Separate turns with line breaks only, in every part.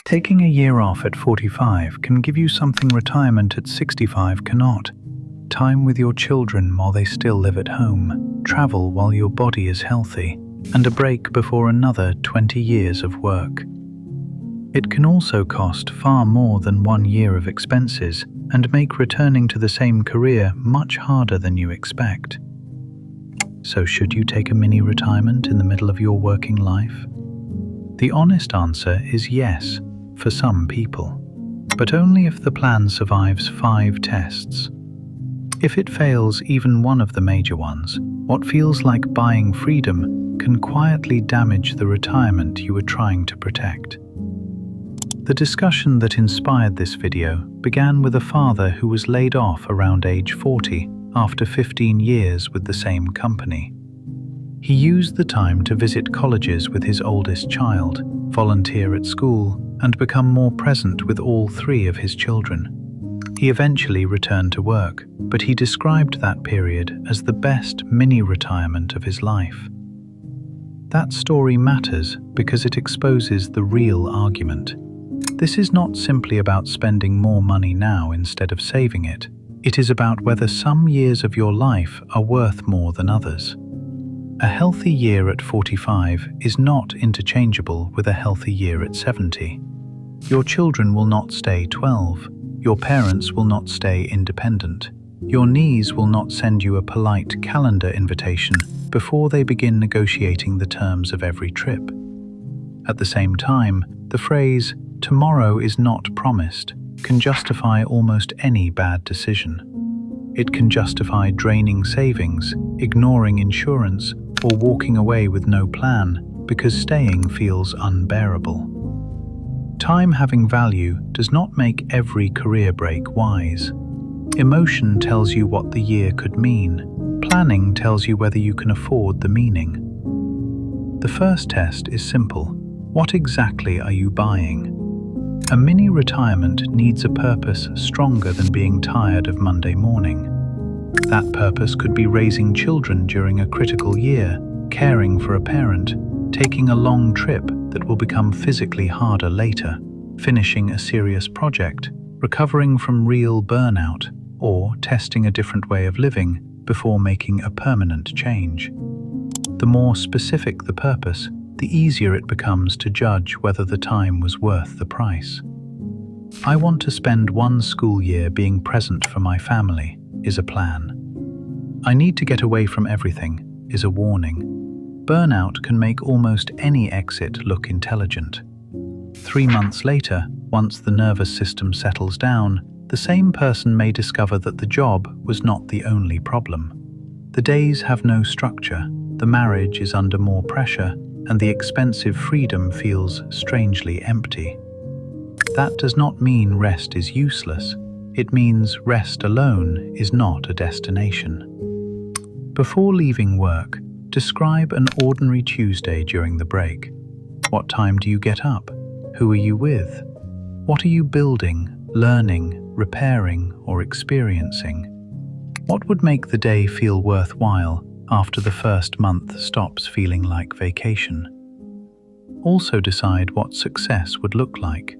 Taking a year off at 45 can give you something retirement at 65 cannot. Time with your children while they still live at home, travel while your body is healthy, and a break before another 20 years of work. It can also cost far more than 1 year of expenses and make returning to the same career much harder than you expect. So should you take a mini retirement in the middle of your working life? The honest answer is yes, for some people, but only if the plan survives 5 tests. If it fails even one of the major ones, what feels like buying freedom can quietly damage the retirement you were trying to protect. The discussion that inspired this video began with a father who was laid off around age 40 after 15 years with the same company. He used the time to visit colleges with his oldest child, volunteer at school, and become more present with all 3 of his children. He eventually returned to work, but he described that period as the best mini-retirement of his life. That story matters because it exposes the real argument. This is not simply about spending more money now instead of saving it. It is about whether some years of your life are worth more than others. A healthy year at 45 is not interchangeable with a healthy year at 70. Your children will not stay 12. Your parents will not stay independent. Your knees will not send you a polite calendar invitation before they begin negotiating the terms of every trip. At the same time, the phrase, "tomorrow is not promised," can justify almost any bad decision. It can justify draining savings, ignoring insurance, or walking away with no plan because staying feels unbearable. Time having value does not make every career break wise. Emotion tells you what the year could mean. Planning tells you whether you can afford the meaning. The first test is simple. What exactly are you buying? A mini retirement needs a purpose stronger than being tired of Monday morning. That purpose could be raising children during a critical year, caring for a parent, taking a long trip that will become physically harder later, finishing a serious project, recovering from real burnout, or testing a different way of living before making a permanent change. The more specific the purpose, the easier it becomes to judge whether the time was worth the price. I want to spend 1 school year being present for my family, is a plan. I need to get away from everything, is a warning. Burnout can make almost any exit look intelligent. 3 months later, once the nervous system settles down, the same person may discover that the job was not the only problem. The days have no structure, the marriage is under more pressure, and the expensive freedom feels strangely empty. That does not mean rest is useless. It means rest alone is not a destination. Before leaving work, describe an ordinary Tuesday during the break. What time do you get up? Who are you with? What are you building, learning, repairing, or experiencing? What would make the day feel worthwhile after the first month stops feeling like vacation? Also decide what success would look like.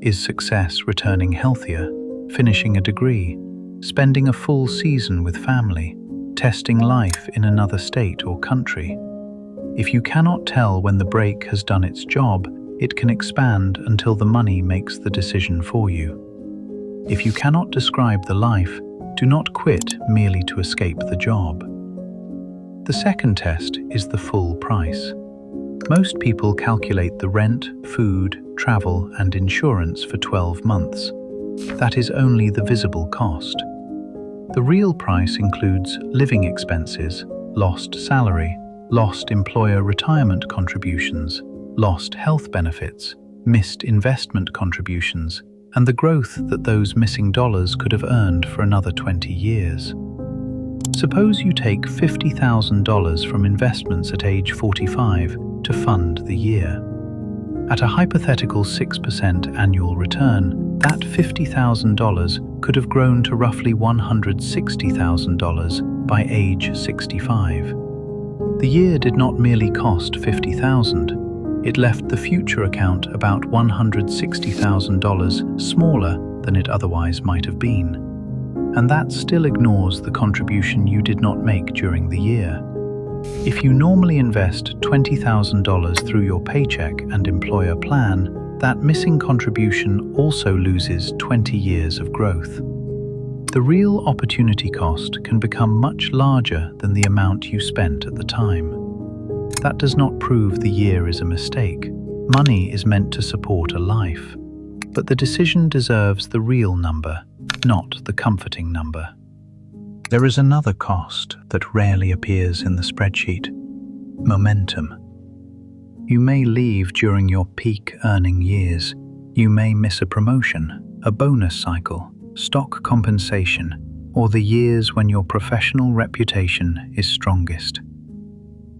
Is success returning healthier, finishing a degree, spending a full season with family, testing life in another state or country? If you cannot tell when the break has done its job, it can expand until the money makes the decision for you. If you cannot describe the life, do not quit merely to escape the job. The second test is the full price. Most people calculate the rent, food, travel, and insurance for 12 months. That is only the visible cost. The real price includes living expenses, lost salary, lost employer retirement contributions, lost health benefits, missed investment contributions, and the growth that those missing dollars could have earned for another 20 years. Suppose you take $50,000 from investments at age 45 to fund the year. At a hypothetical 6% annual return, that $50,000 could have grown to roughly $160,000 by age 65. The year did not merely cost $50,000. It left the future account about $160,000 smaller than it otherwise might have been. And that still ignores the contribution you did not make during the year. If you normally invest $20,000 through your paycheck and employer plan, that missing contribution also loses 20 years of growth. The real opportunity cost can become much larger than the amount you spent at the time. That does not prove the year is a mistake. Money is meant to support a life. But the decision deserves the real number, not the comforting number. There is another cost that rarely appears in the spreadsheet: momentum. You may leave during your peak earning years. You may miss a promotion, a bonus cycle, stock compensation, or the years when your professional reputation is strongest.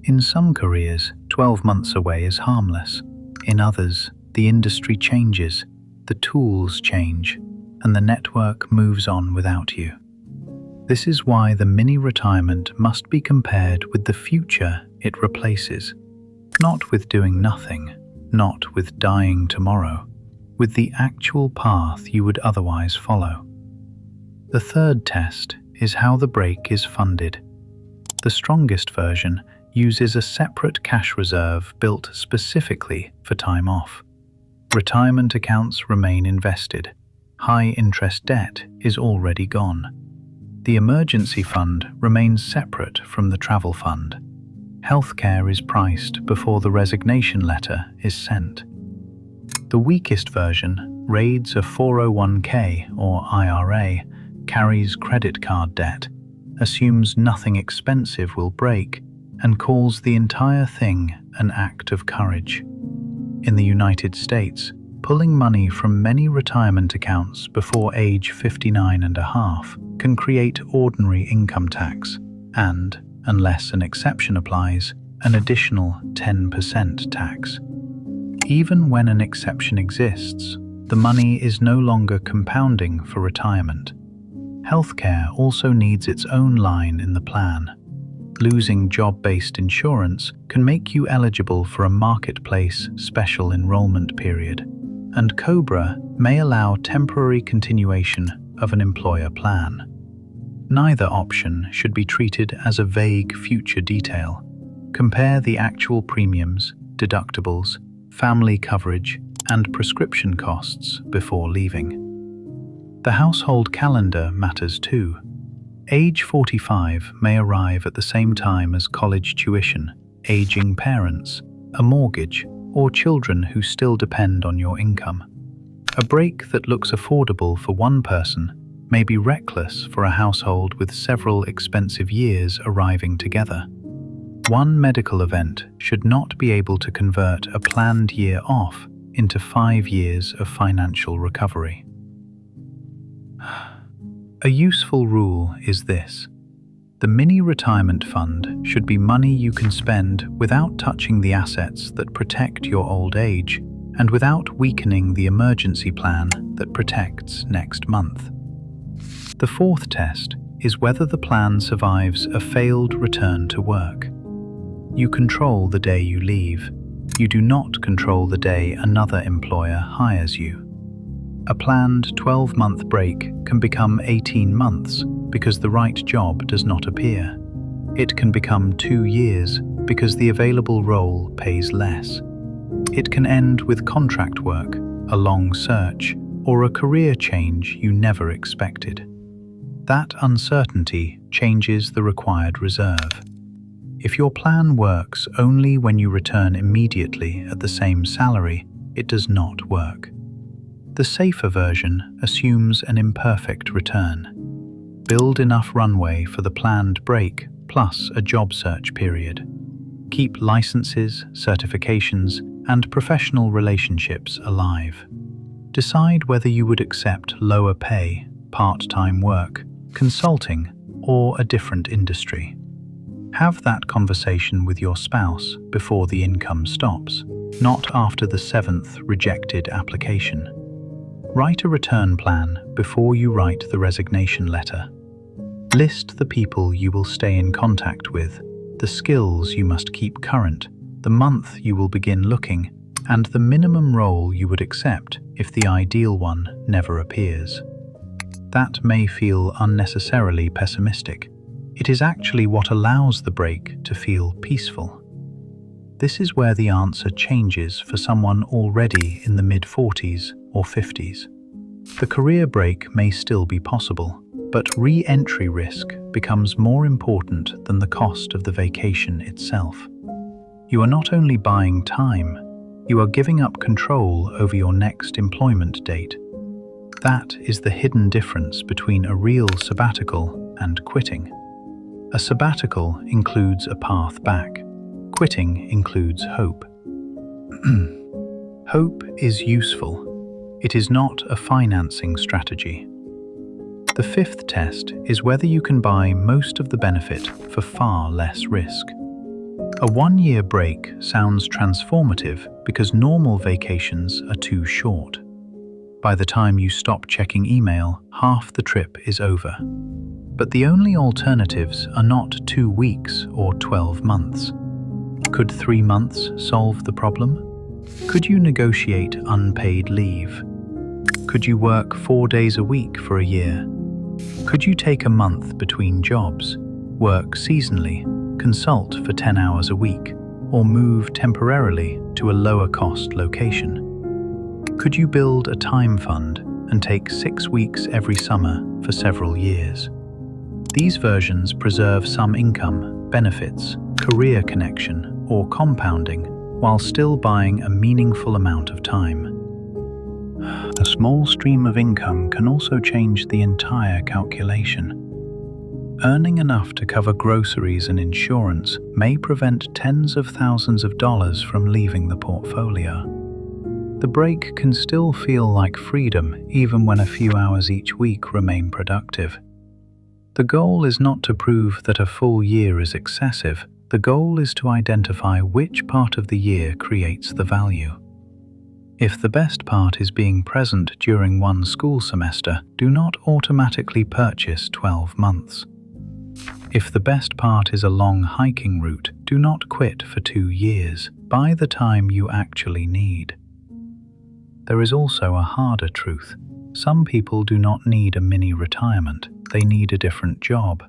In some careers, 12 months away is harmless. In others, the industry changes, the tools change, and the network moves on without you. This is why the mini-retirement must be compared with the future it replaces. Not with doing nothing, not with dying tomorrow, with the actual path you would otherwise follow. The third test is how the break is funded. The strongest version uses a separate cash reserve built specifically for time off. Retirement accounts remain invested. High-interest debt is already gone. The emergency fund remains separate from the travel fund. Healthcare is priced before the resignation letter is sent. The weakest version raids a 401k or IRA, carries credit card debt, assumes nothing expensive will break, and calls the entire thing an act of courage. In the United States, pulling money from many retirement accounts before age 59.5 can create ordinary income tax and, unless an exception applies, an additional 10% tax. Even when an exception exists, the money is no longer compounding for retirement. Healthcare also needs its own line in the plan. Losing job-based insurance can make you eligible for a marketplace special enrollment period, and COBRA may allow temporary continuation of an employer plan. Neither option should be treated as a vague future detail. Compare the actual premiums, deductibles, family coverage, and prescription costs before leaving. The household calendar matters too. Age 45 may arrive at the same time as college tuition, aging parents, a mortgage, or children who still depend on your income. A break that looks affordable for one person may be reckless for a household with several expensive years arriving together. One medical event should not be able to convert a planned year off into 5 years of financial recovery. A useful rule is this: the mini-retirement fund should be money you can spend without touching the assets that protect your old age and without weakening the emergency plan that protects next month. The fourth test is whether the plan survives a failed return to work. You control the day you leave. You do not control the day another employer hires you. A planned 12-month break can become 18 months because the right job does not appear. It can become 2 years because the available role pays less. It can end with contract work, a long search, or a career change you never expected. That uncertainty changes the required reserve. If your plan works only when you return immediately at the same salary, it does not work. The safer version assumes an imperfect return. Build enough runway for the planned break plus a job search period. Keep licenses, certifications, and professional relationships alive. Decide whether you would accept lower pay, part-time work, consulting, or a different industry. Have that conversation with your spouse before the income stops, not after the 7th rejected application. Write a return plan before you write the resignation letter. List the people you will stay in contact with, the skills you must keep current, the the month you will begin looking, and the minimum role you would accept if the ideal one never appears. That may feel unnecessarily pessimistic. It is actually what allows the break to feel peaceful. This is where the answer changes for someone already in the mid-40s or 50s. The career break may still be possible, but re-entry risk becomes more important than the cost of the vacation itself. You are not only buying time, you are giving up control over your next employment date. That is the hidden difference between a real sabbatical and quitting. A sabbatical includes a path back. Quitting includes hope. Hope is useful. It is not a financing strategy. The fifth test is whether you can buy most of the benefit for far less risk. A one-year break sounds transformative because normal vacations are too short. By the time you stop checking email, half the trip is over. But the only alternatives are not 2 weeks or 12 months. Could 3 months solve the problem? Could you negotiate unpaid leave? Could you work 4 days a week for a year? Could you take a month between jobs, work seasonally, consult for 10 hours a week, or move temporarily to a lower-cost location? Could you build a time fund and take 6 weeks every summer for several years? These versions preserve some income, benefits, career connection, or compounding, while still buying a meaningful amount of time. A small stream of income can also change the entire calculation. Earning enough to cover groceries and insurance may prevent tens of thousands of dollars from leaving the portfolio. The break can still feel like freedom even when a few hours each week remain productive. The goal is not to prove that a full year is excessive. The goal is to identify which part of the year creates the value. If the best part is being present during one school semester, do not automatically purchase 12 months. If the best part is a long hiking route, do not quit for 2 years. Buy the time you actually need. There is also a harder truth. Some people do not need a mini retirement. They need a different job.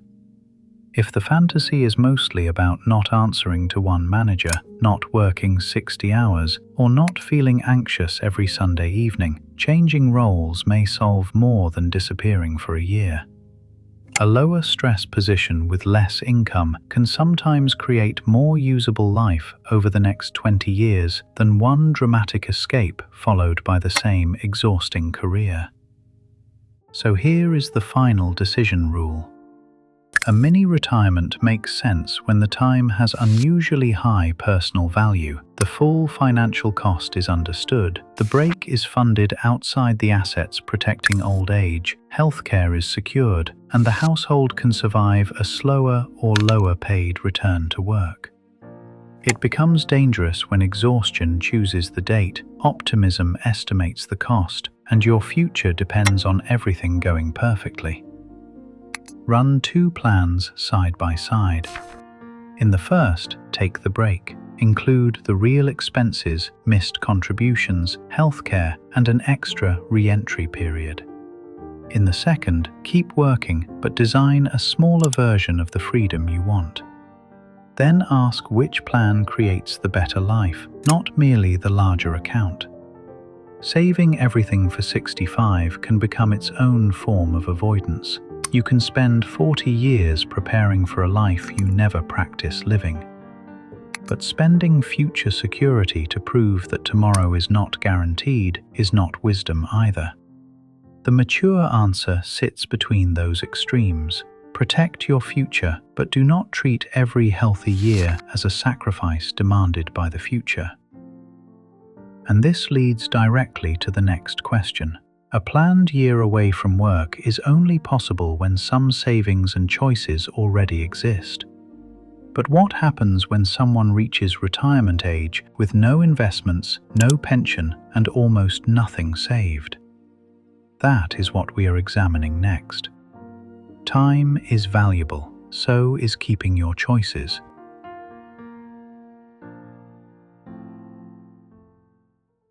If the fantasy is mostly about not answering to one manager, not working 60 hours, or not feeling anxious every Sunday evening, changing roles may solve more than disappearing for a year. A lower stress position with less income can sometimes create more usable life over the next 20 years than one dramatic escape followed by the same exhausting career. So here is the final decision rule. A mini-retirement makes sense when the time has unusually high personal value, the full financial cost is understood, the break is funded outside the assets protecting old age, healthcare is secured, and the household can survive a slower or lower-paid return to work. It becomes dangerous when exhaustion chooses the date, optimism estimates the cost, and your future depends on everything going perfectly. Run 2 plans side by side. In the first, take the break. Include the real expenses, missed contributions, healthcare, and an extra re-entry period. In the second, keep working, but design a smaller version of the freedom you want. Then ask which plan creates the better life, not merely the larger account. Saving everything for 65 can become its own form of avoidance. You can spend 40 years preparing for a life you never practice living. But spending future security to prove that tomorrow is not guaranteed is not wisdom either. The mature answer sits between those extremes. Protect your future, but do not treat every healthy year as a sacrifice demanded by the future. And this leads directly to the next question. A planned year away from work is only possible when some savings and choices already exist. But what happens when someone reaches retirement age with no investments, no pension, and almost nothing saved? That is what we are examining next. Time is valuable, so is keeping your choices.